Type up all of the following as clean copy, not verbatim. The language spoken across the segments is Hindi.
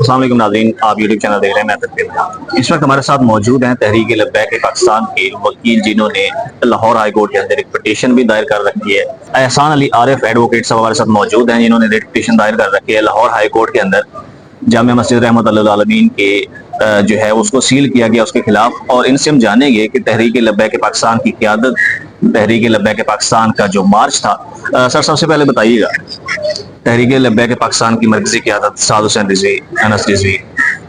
अस्सलाम वालेकुम नाज़रीन, आप यूट्यूब चैनल देख रहे हैं। मैं तकरीर इस वक्त हमारे साथ मौजूद हैं तहरीक लब्बैक पाकिस्तान के वकील, जिन्होंने लाहौर हाई कोर्ट के अंदर एक पिटीशन भी दायर कर रखी है। एहसान अली आरिफ एडवोकेट साहब हमारे साथ मौजूद हैं, जिन्होंने रेट पिटीशन दायर कर रखी है लाहौर हाई कोर्ट के अंदर। जामिया मस्जिद रहमतुल्लाह आलमीन के जो है उसको सील किया गया उसके खिलाफ, और इनसे हम जानेंगे कि तहरीक लब्बैक पाकिस्तान की क़यादत, तहरीक लब्बैक पाकिस्तान का जो मार्च था। सर, सबसे पहले बताइएगा, तहरीक लब्बैक पाकिस्तान की मरकजी क़यादत साद हुसैन रिजवी, अनस रिजवी,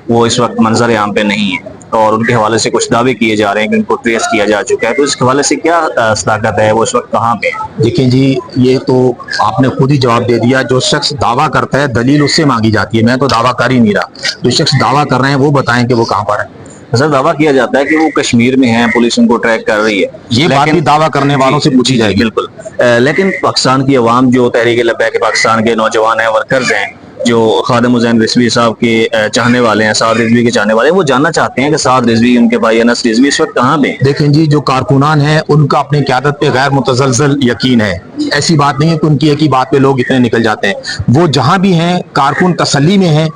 वो इस वक्त मंजर आम पे नहीं है और उनके हवाले से कुछ दावे किए जा रहे हैं कि उनको ट्रेस किया जा चुका है। तो इस हवाले से क्या सदाकत है, वो इस वक्त कहाँ पे है? देखिए जी, ये तो आपने खुद ही जवाब दे दिया। जो शख्स दावा करता है दलील उससे मांगी जाती है। मैं तो दावा कर ही नहीं रहा। जो शख्स दावा कर रहे हैं वो बताएं कि वो कहाँ पर है। सर, दावा किया जाता है कि वो कश्मीर में है, पुलिस उनको ट्रैक कर रही है। ये बात भी दावा करने वालों से पूछी जाएगी। बिल्कुल। लेकिन पाकिस्तान की अवाम, जो तहरीक लब्बैक पाकिस्तान के नौजवान हैं, वर्कर्स हैं, जो खादिम हुसैन रिजवी साहब के चाहने वाले हैं, साद रिजवी के चाहने वाले हैं, वो जानना चाहते हैं कि साद रिजवी, उनके भाई अनस रिजवी इस वक्त कहाँ पे हैं? देखें जी, जो कारकुनान हैं उनका अपनी क़यादत पे गैर मुतज़लज़ल यकीन है। ऐसी बात नहीं है कि उनकी एक ही बात पे लोग इतने निकल जाते हैं। वो जहां भी हैं कारकुन तसल्ली में हैं,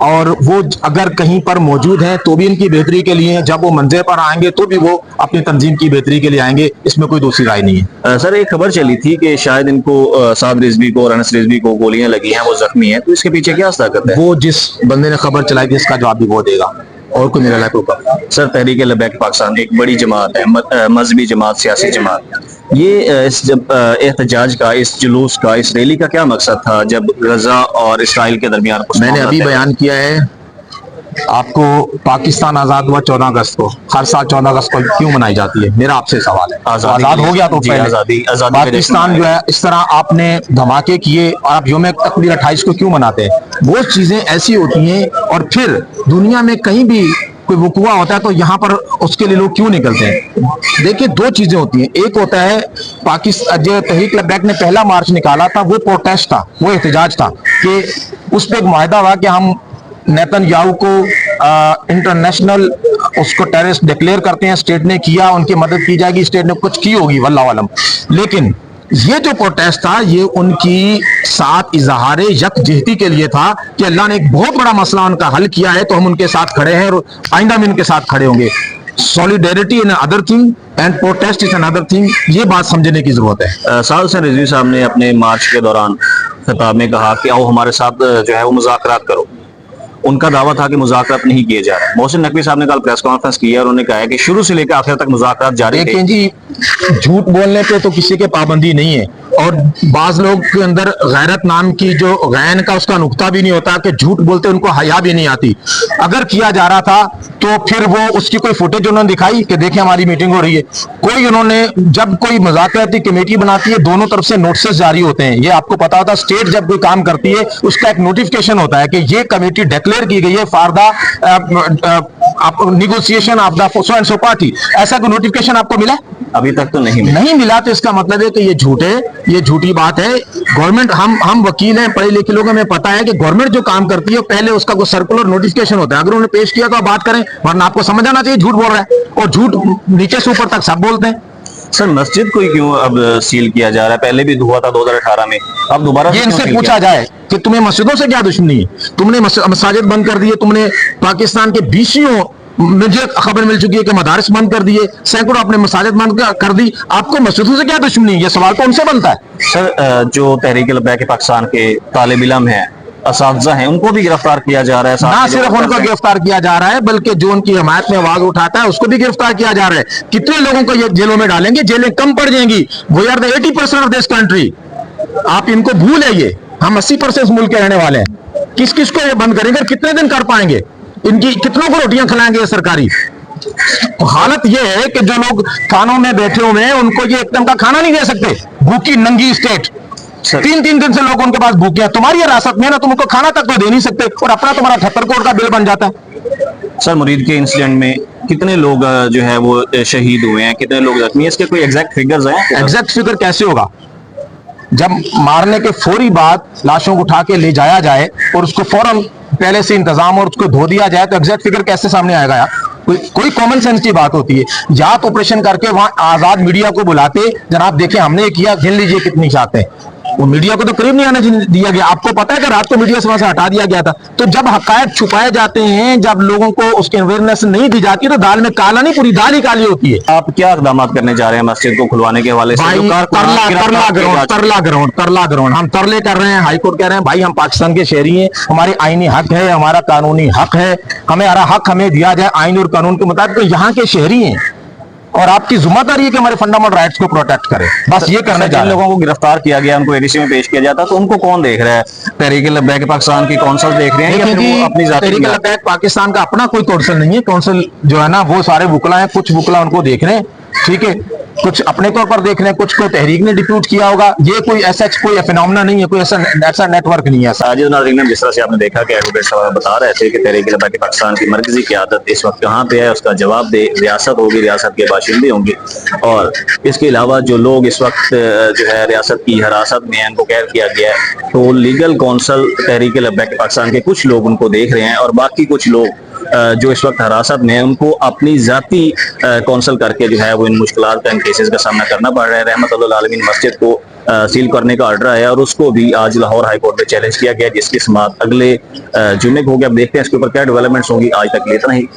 और वो अगर कहीं पर मौजूद हैं तो भी इनकी बेहतरी के लिए हैं। जब वो मंजिल पर आएंगे तो भी वो अपनी तंजीम की बेहतरी के लिए आएंगे। इसमें कोई दूसरी राय नहीं है। सर, एक खबर चली थी कि शायद इनको साद रिजवी को और अनस रिजवी को गोलियां लगी हैं, वो जख्मी हैं। तो इसके पीछे क्या ताकत है? वो जिस बंदे ने खबर चलाई थी इसका जवाब भी वो देगा, और कोई मेरा लायक होगा। सर, तहरीक लब्बैक पाकिस्तान एक बड़ी जमात है, मजहबी जमात, सियासी जमात। ये इस एहतजाज का, इस जुलूस का, इस रैली का क्या मकसद था जब गजा और इसराइल के दरमियान? मैंने अभी बयान किया है आपको। पाकिस्तान आजाद हुआ 14 अगस्त को। हर साल 14 अगस्त को क्यों मनाई जाती है? मेरा आपसे सवाल है। आजाद हो गया तो पहले आजादी पाकिस्तान जो है इस तरह आपने धमाके किए, और आप यौम तकबीर 28 को क्यों मनाते हैं? वो चीजें ऐसी होती हैं, और फिर दुनिया में कहीं भी कोई वकुआ होता है तो यहाँ पर उसके लिए लोग क्यों निकलते हैं? देखिए, दो चीजें होती हैं। एक होता है पाकिस्तान, जो तहरीक लब्बैक ने पहला मार्च निकाला था वो प्रोटेस्ट था, वो एहतजाज था कि उस पर एक मुआहदा हुआ कि हम नेतन्याहू को इंटरनेशनल उसको टेररिस्ट डिक्लेयर करते हैं। स्टेट ने किया, उनकी मदद की जाएगी, स्टेट ने कुछ की होगी, वल्लाह आलम। लेकिन ये जो प्रोटेस्ट था ये उनकी साथ इजहारे यकजहती के लिए था कि अल्लाह ने एक बहुत बड़ा मसला उनका हल किया है, तो हम उनके साथ खड़े हैं और आइंदा में उनके साथ खड़े होंगे। Solidarity is other thing and protest is another thing. ये बात समझने की जरूरत है। साद हुसैन रिजवी साहब ने अपने मार्च के दौरान खिताब में कहा कि आओ हमारे साथ जो है वो मुज़ाकरात करो। उनका दावा था कि मुज़ाकरात नहीं किए जा रहे। मोहसिन नकवी साहब ने कल प्रेस कॉन्फ्रेंस की और उन्होंने कहा है कि शुरू से लेकर आखिर तक मुज़ाकरात जारी थे। देखें जी, झूठ बोलने पे तो किसी के पाबंदी नहीं है, और बाज लोग के अंदर गैरत नाम की जो गैन का उसका नुक्ता भी नहीं होता कि झूठ बोलते उनको हया भी नहीं आती। अगर किया जा रहा था तो फिर वो उसकी कोई फुटेज उन्होंने दिखाई कि देखिए हमारी मीटिंग हो रही है? कोई उन्होंने, जब कोई मुज़ाकराती कमेटी बनाती है दोनों तरफ से नोटिस जारी होते हैं। ये आपको पता होता है, स्टेट जब कोई काम करती है उसका एक नोटिफिकेशन होता है कि ये कमेटी डिक्लेयर की गई है for the negotiation of the so and so party. ऐसा कोई नोटिफिकेशन आपको मिला? अभी तक तो नहीं मिला। तो इसका मतलब है कि ये झूठ है, ये झूठी बात है। गवर्नमेंट, हम वकील हैं, पढ़े लिखे लोग, हमें पता है कि गवर्नमेंट जो काम करती है पहले उसका कोई सर्कुलर नोटिफिकेशन होता है। अगर उन्होंने पेश किया तो आप बात करें, वरना आपको समझ आना चाहिए झूठ बोल रहा है। और झूठ नीचे से ऊपर तक सब बोलते हैं। सर, मस्जिद को क्यों अब सील किया जा रहा है? पहले भी हुआ था 2018 में, अब दोबारा ये इनसे पूछा जाए कि तुम्हें मस्जिदों से क्या दुश्मनी है? तुमने मसाजिद बंद कर दिए, तुमने पाकिस्तान के बीसियों, मुझे खबर मिल चुकी है कि मदारिस बंद कर दिए, सैकड़ों अपने मसाजिद बंद कर दी। आपको मस्जिदों से क्या दुश्मनी है? ये सवाल तो उनसे बनता है। सर, जो तहरीक लब्बैक पाकिस्तान के तालिब इल्म हैं, असातिज़ा हैं, उनको भी गिरफ्तार किया जा रहा है। ना सिर्फ उनको गिरफ्तार किया जा रहा है, बल्कि जो उनकी हमायत में आवाज उठाता है उसको भी गिरफ्तार किया जा रहा है। कितने लोगों को ये जेलों में डालेंगे? जेलें कम पड़ जाएंगी। We are the 80% of this country. आप इनको भूल है, ये हम 80% मुल्क के रहने वाले हैं। किस किस को ये बंद करेंगे? कितने दिन कर पाएंगे? इनकी कितनों को रोटियां खिलाएंगे सरकारी? हालत ये है कि जो लोग खानों में बैठे हुए हैं उनको ये एकदम का खाना नहीं दे सकते। भूखी नंगी स्टेट, 3-3 दिन से लोग उनके पास भूखे हैं। तुम्हारी हिरासत में ना, तुम उनको खाना तक तो दे नहीं सकते, और अपना तुम्हारा 78 करोड़ का बिल बन जाता है। सर, मुरीद के इंसिडेंट में कितने लोग जो है वो शहीद हुए हैं, कितने लोग जख्मी हैं? इसके कोई एग्जैक्ट फिगर्स हैं? एग्जैक्ट फिगर कैसे होगा? जब मारने के फौरी बाद लाशों को उठा के ले जाया जाए और उसको फौरन पहले से इंतजाम और उसको धो दिया जाए, तो एग्जैक्ट फिगर कैसे सामने आएगा यार? कोई कॉमन सेंस की बात होती है। जात ऑपरेशन करके वहां आजाद मीडिया को बुलाते, जनाब देखिए हमने किया, गिन लीजिए कितनी जाते हैं। वो मीडिया को तो करीब नहीं आने दिया गया। आपको पता है कि रात को मीडिया से वहां से हटा दिया गया था। तो जब हकायक छुपाए जाते हैं, जब लोगों को उसकी अवेयरनेस नहीं दी जाती, तो दाल में काला नहीं, पूरी दाल ही काली होती है। आप क्या इकदाम करने जा रहे हैं मस्जिद को खुलवाने के हवाले से? भाई जो तरला ग्राउंड हम तरले कर रहे हैं। हाई कोर्ट कह रहे हैं भाई हम पाकिस्तान के शहरी हैं, हमारे आईनी हक है, हमारा कानूनी हक है, हमारा हक हमें दिया जाए आईन और कानून के मुताबिक। तो यहाँ के शहरी हैं और आपकी जिम्मेदारी है कि हमारे फंडामेंटल राइट्स को प्रोटेक्ट करें। बस ये करने जा जिन रहे हैं। लोगों को गिरफ्तार किया गया, उनको एडीसी में पेश किया जाता, तो उनको कौन देख रहा है? तहरीक लब्बैक पाकिस्तान की कौंसल देख रहे हैं या फिर वो अपनी जाती तहरीक लब्बैक पाकिस्तान का अपना कोई कौंसल नहीं है। कौंसल जो है ना वो सारे वुकला हैं, कुछ वुकला उनको देख रहे हैं, ठीक है, कुछ अपने तौर पर देख रहे हैं, कुछ को तहरीक ने डिप्यूट किया होगा। ये कोई ऐसा कोई फिनोमेना नहीं है, कोई ऐसा नेटवर्क नहीं है। साजिद नाज़रीन, जिस तरह से आपने देखा कि एडवोकेट साहब बता रहे थे कि तहरीक लब्बैक पाकिस्तान की मरकजी क़यादत इस वक्त कहाँ पे है, उसका जवाब दे। रियासत होगी, रियासत के बाशिंदे होंगे, और इसके अलावा जो लोग इस वक्त जो है रियासत की हिरासत में हैं, उनको कैद किया गया है, तो लीगल कौंसल तहरीक लब्बैक पाकिस्तान के कुछ लोग उनको देख रहे हैं, और बाकी कुछ लोग जो इस वक्त हिरासत में है, उनको अपनी जाती कौंसल करके जो है वो इन मुश्किलात का, इन केसेस का सामना करना पड़ रहा है। रहमतुल्लाह आलमीन मस्जिद को सील करने का ऑर्डर आया और उसको भी आज लाहौर हाई कोर्ट में चैलेंज किया गया, जिसकी समाअत अगले जुमे को होगी। अब देखते हैं इसके ऊपर क्या डेवलपमेंट्स होंगी। आज तक इतना ही।